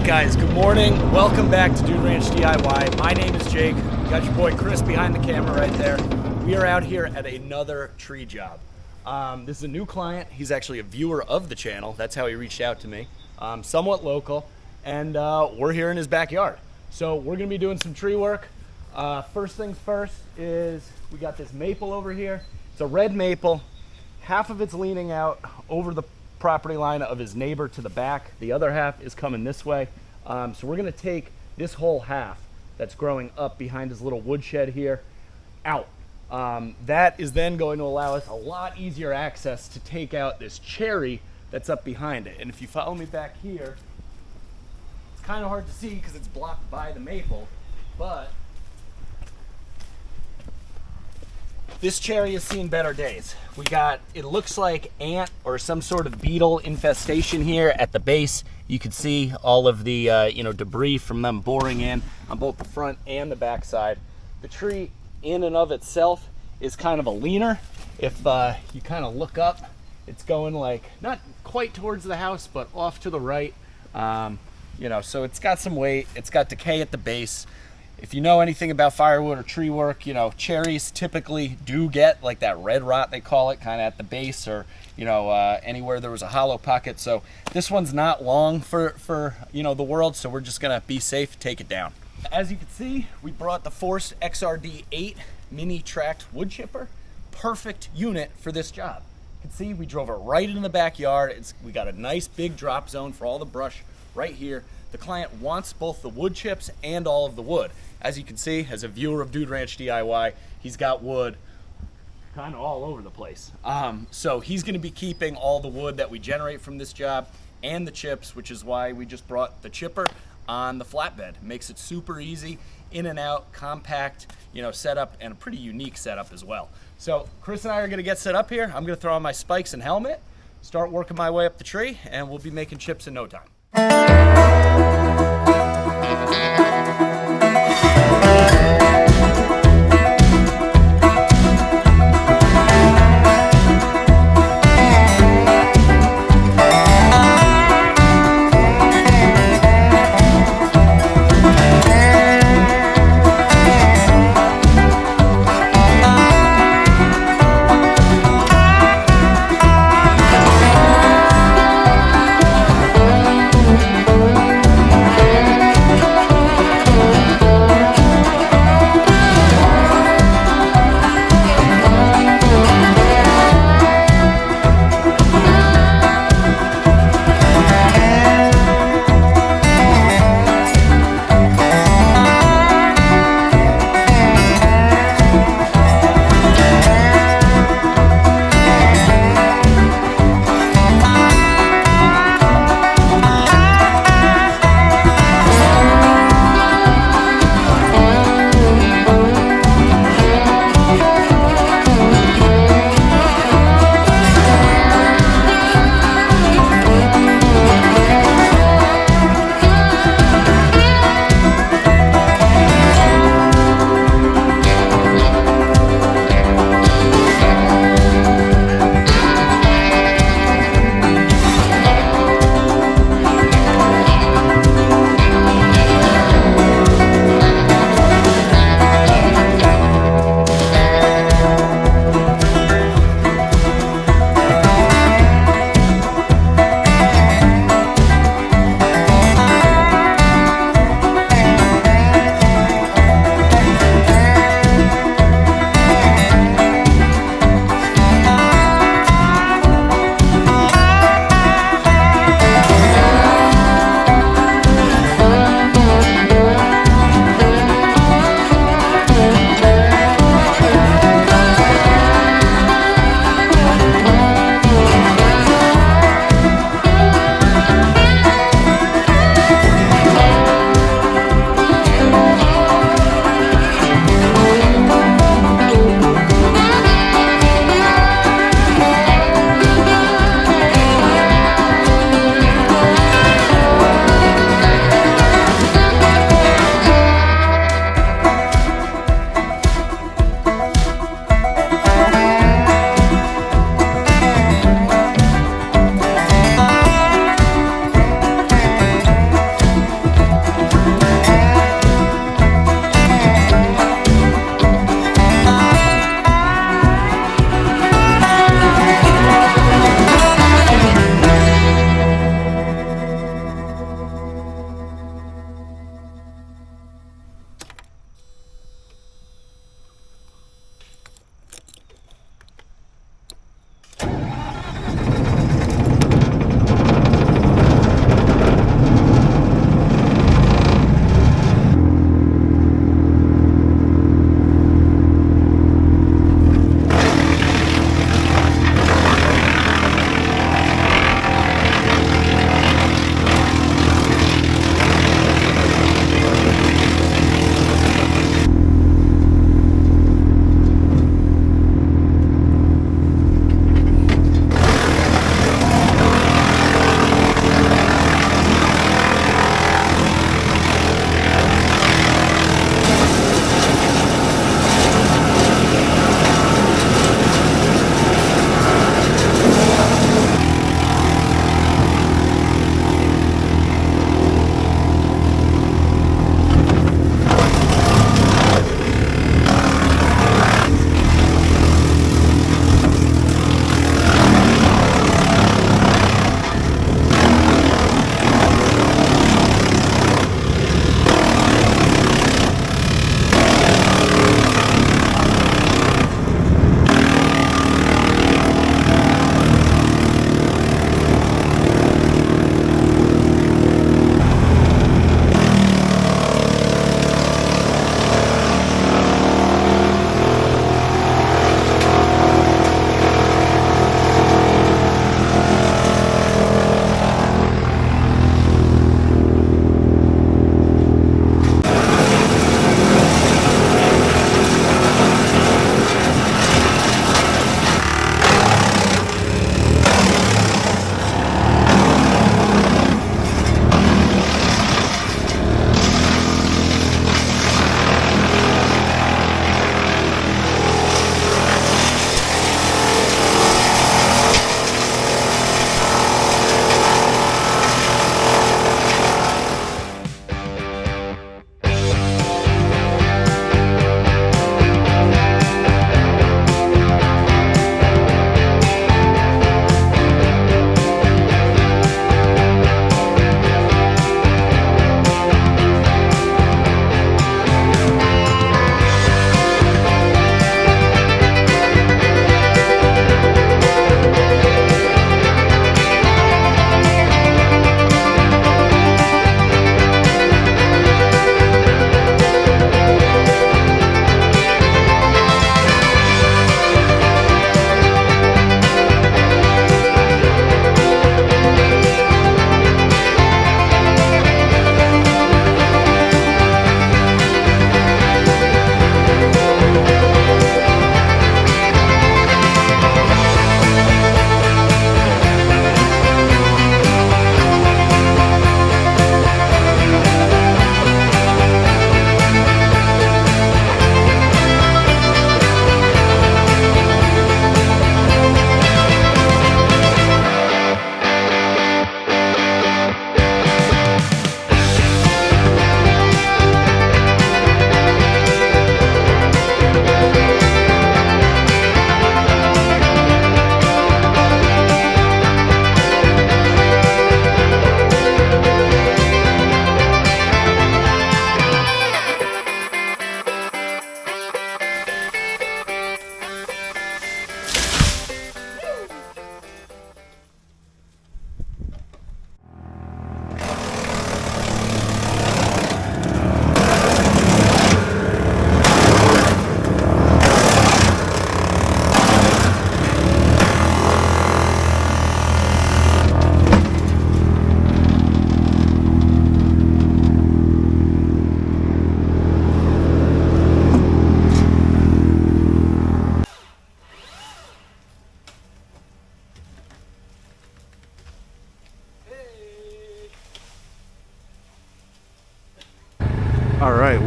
right, guys, good morning. Welcome back to Dude Ranch DIY. My name is Jake. Got your boy Chris behind the camera right there. We are out here at another tree job. This is a new client. He's actually a viewer of the channel. That's how he reached out to me. Somewhat local, and we're here in his backyard. So we're gonna be doing some tree work. First things first is we got this maple over here. It's a red maple. Half of it's leaning out over the property line of his neighbor to the back. The other half is coming this way. So we're gonna take this whole half that's growing up behind his little woodshed here out. That is then going to allow us a lot easier access to take out this cherry that's up behind it. And if you follow me back here, it's kind of hard to see because it's blocked by the maple, but this cherry has seen better days. We got, it looks like ant or some sort of beetle infestation here at the base. You can see all of the debris from them boring in on both the front and the back side. The tree in and of itself is kind of a leaner. If you kind of look up, it's going like not quite towards the house, but off to the right. So it's got some weight. It's got decay at the base. If you know anything about firewood or tree work, cherries typically do get like that red rot, they call it, kind of at the base or, anywhere there was a hollow pocket. So this one's not long for the world, so we're just gonna be safe, take it down. As you can see, we brought the Forst XR8D mini tracked wood chipper. Perfect unit for this job. You can see we drove it right into the backyard. We got a nice big drop zone for all the brush right here. The client wants both the wood chips and all of the wood. As you can see, as a viewer of Dude Ranch DIY, he's got wood kind of all over the place. So he's gonna be keeping all the wood that we generate from this job and the chips, which is why we just brought the chipper on the flatbed. Makes it super easy, in and out, compact, setup, and a pretty unique setup as well. So Chris and I are gonna get set up here. I'm gonna throw on my spikes and helmet, start working my way up the tree, and we'll be making chips in no time.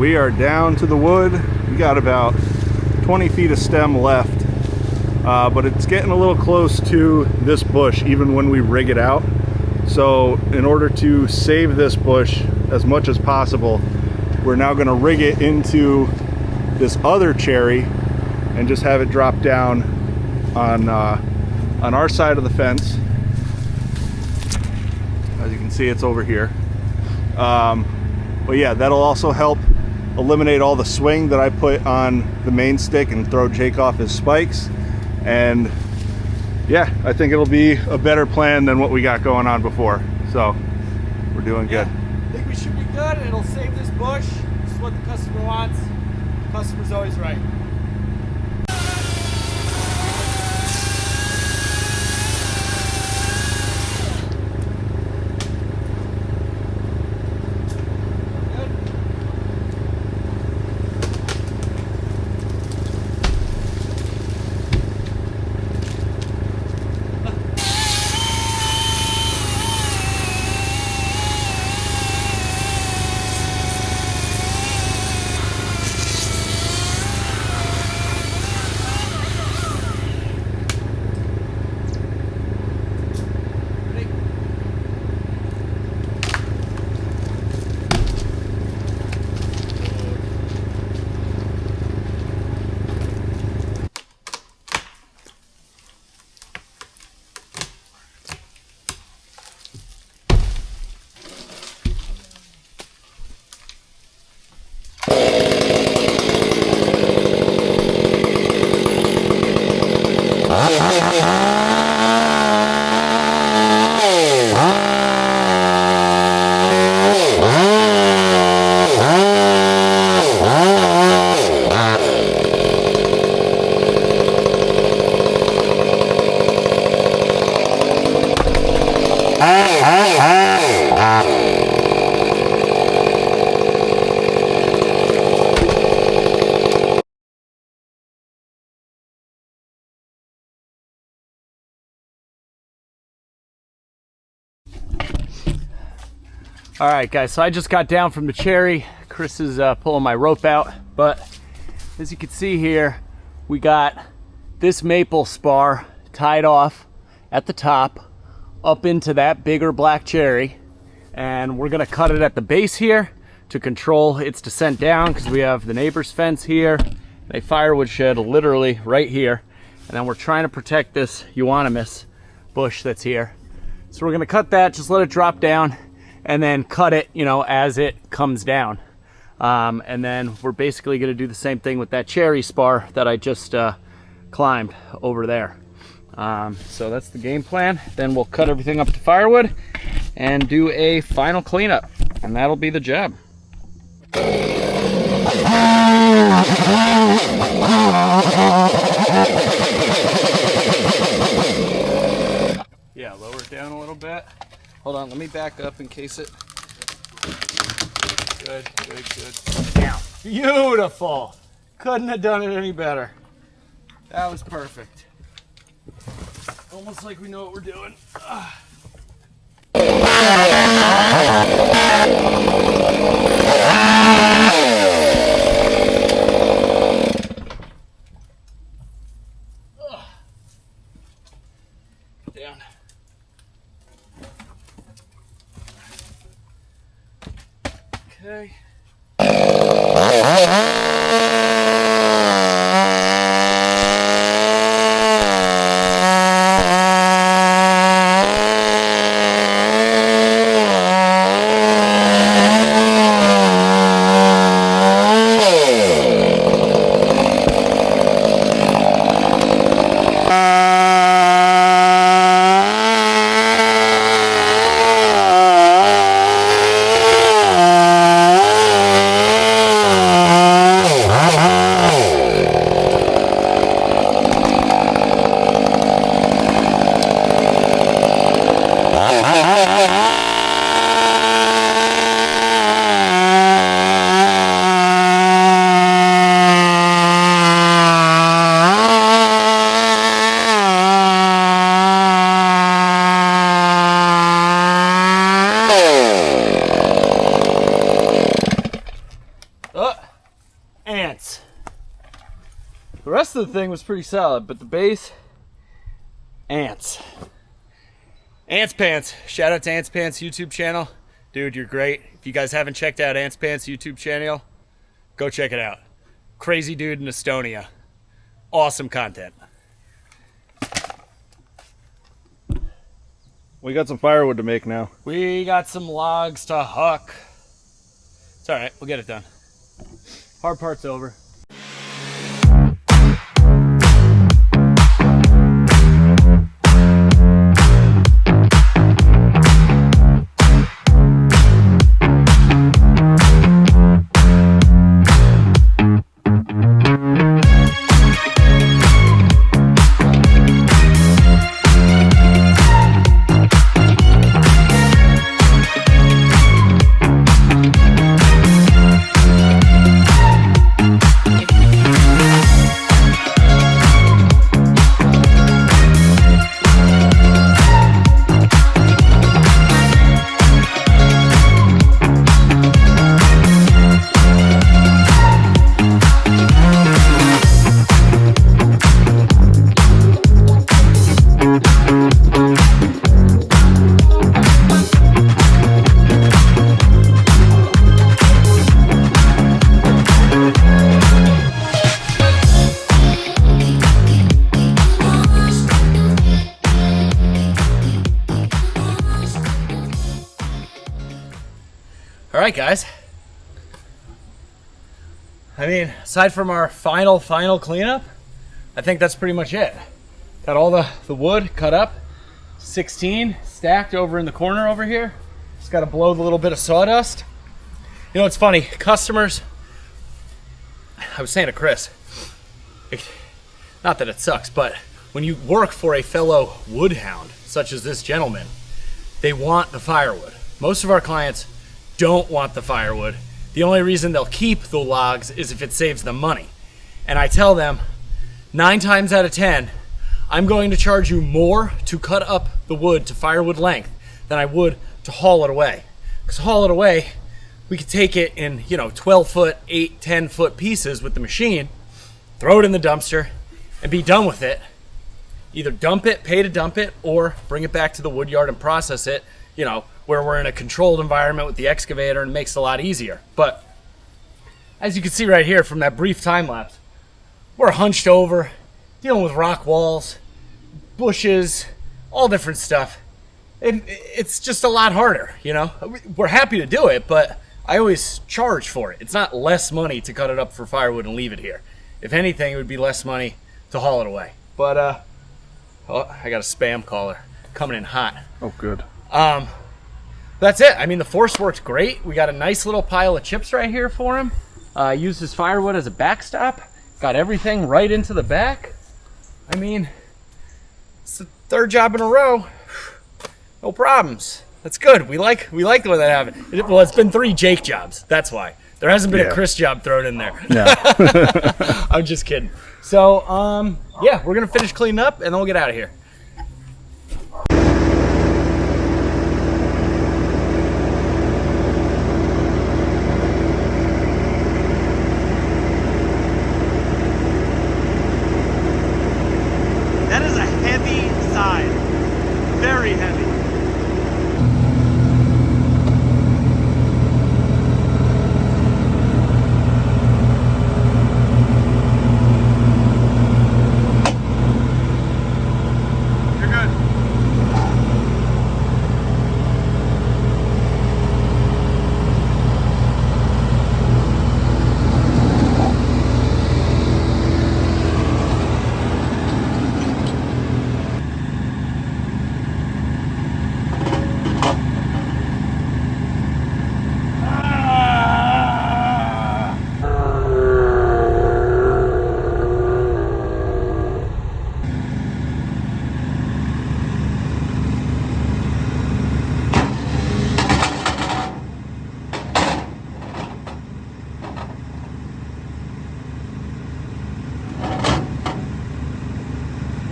we are down to the wood. We got about 20 feet of stem left, but it's getting a little close to this bush even when we rig it out. So in order to save this bush as much as possible, we're now going to rig it into this other cherry and just have it drop down on our side of the fence. As you can see, it's over here. But yeah, that'll also help eliminate all the swing that I put on the main stick and throw Jake off his spikes. And yeah, I think it'll be a better plan than what we got going on before. So we're doing good. I think we should be good. It'll save this bush. This is what the customer wants. The customer's always right. All right, guys, so I just got down from the cherry. Chris is pulling my rope out, but as you can see here, we got this maple spar tied off at the top up into that bigger black cherry, and we're gonna cut it at the base here to control its descent down, because we have the neighbor's fence here, a firewood shed literally right here, and then we're trying to protect this euonymus bush that's here. So we're gonna cut that, just let it drop down, and then cut it, you know, as it comes down. And then we're basically gonna do the same thing with that cherry spar that I just climbed over there. So that's the game plan. Then we'll cut everything up to firewood and do a final cleanup, and that'll be the job. Yeah, lower it down a little bit. Hold on, let me back up in case it... Good, good, good. Down. Beautiful! Couldn't have done it any better. That was perfect. Almost like we know what we're doing. Down. Okay. of the thing was pretty solid, but the base, Ants. Ants Pants. Shout out to Ants Pants YouTube channel. Dude, you're great. If you guys haven't checked out Ants Pants YouTube channel, go check it out. Crazy dude in Estonia. Awesome content. We got some firewood to make now. We got some logs to huck. It's all right. We'll get it done. Hard part's over. All right, guys. I mean, aside from our final cleanup, I think that's pretty much it. Got all the wood cut up, 16 stacked over in the corner over here. Just got to blow the little bit of sawdust. You know, it's funny, customers, I was saying to Chris, not that it sucks, but when you work for a fellow woodhound, such as this gentleman, they want the firewood. Most of our clients don't want the firewood. The only reason they'll keep the logs is if it saves them money. And I tell them, 9 times out of 10, I'm going to charge you more to cut up the wood to firewood length than I would to haul it away. Because haul it away, we could take it in, 12-foot, 8, 10-foot pieces with the machine, throw it in the dumpster, and be done with it. Either dump it, pay to dump it, or bring it back to the wood yard and process it, where we're in a controlled environment with the excavator, and it makes it a lot easier. But as you can see right here from that brief time lapse, we're hunched over, dealing with rock walls, bushes, all different stuff. It's just a lot harder, We're happy to do it, but I always charge for it. It's not less money to cut it up for firewood and leave it here. If anything, it would be less money to haul it away. But I got a spam caller coming in hot. Oh, good. That's it. I mean, the Forst works great. We got a nice little pile of chips right here for him. Used his firewood as a backstop. Got everything right into the back. I mean, it's the 3rd job in a row. No problems. That's good. We like the way that happened. Well, it's been 3 Jake jobs. That's why. There hasn't been a Chris job thrown in there. Yeah. I'm just kidding. So, yeah, we're going to finish cleaning up, and then we'll get out of here. That is a heavy side. Very heavy. You're good.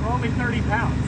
We're only 30 pounds.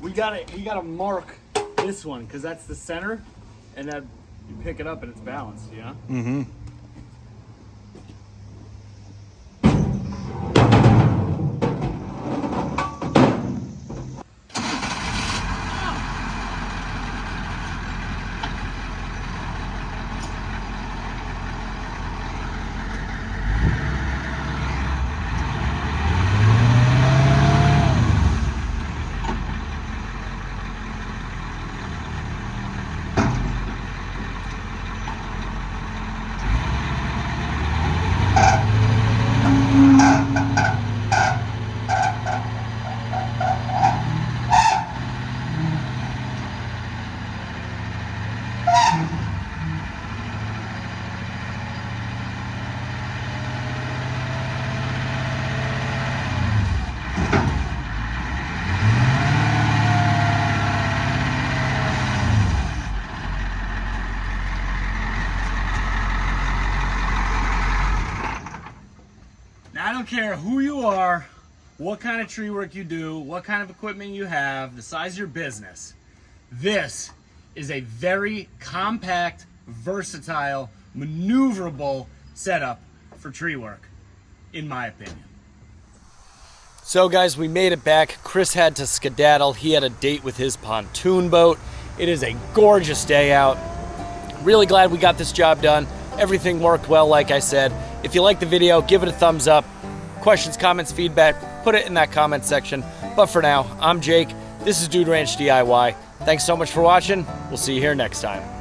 we gotta mark this one because that's the center, and then you pick it up and it's balanced. Yeah. Mm-hmm. I don't care who you are, what kind of tree work you do, what kind of equipment you have, the size of your business. This is a very compact, versatile, maneuverable setup for tree work, in my opinion. So guys, we made it back. Chris had to skedaddle. He had a date with his pontoon boat. It is a gorgeous day out. Really glad we got this job done. Everything worked well, like I said. If you like the video, give it a thumbs up. Questions, comments, feedback, put it in that comment section. But for now, I'm Jake. This is Dude Ranch DIY. Thanks so much for watching. We'll see you here next time.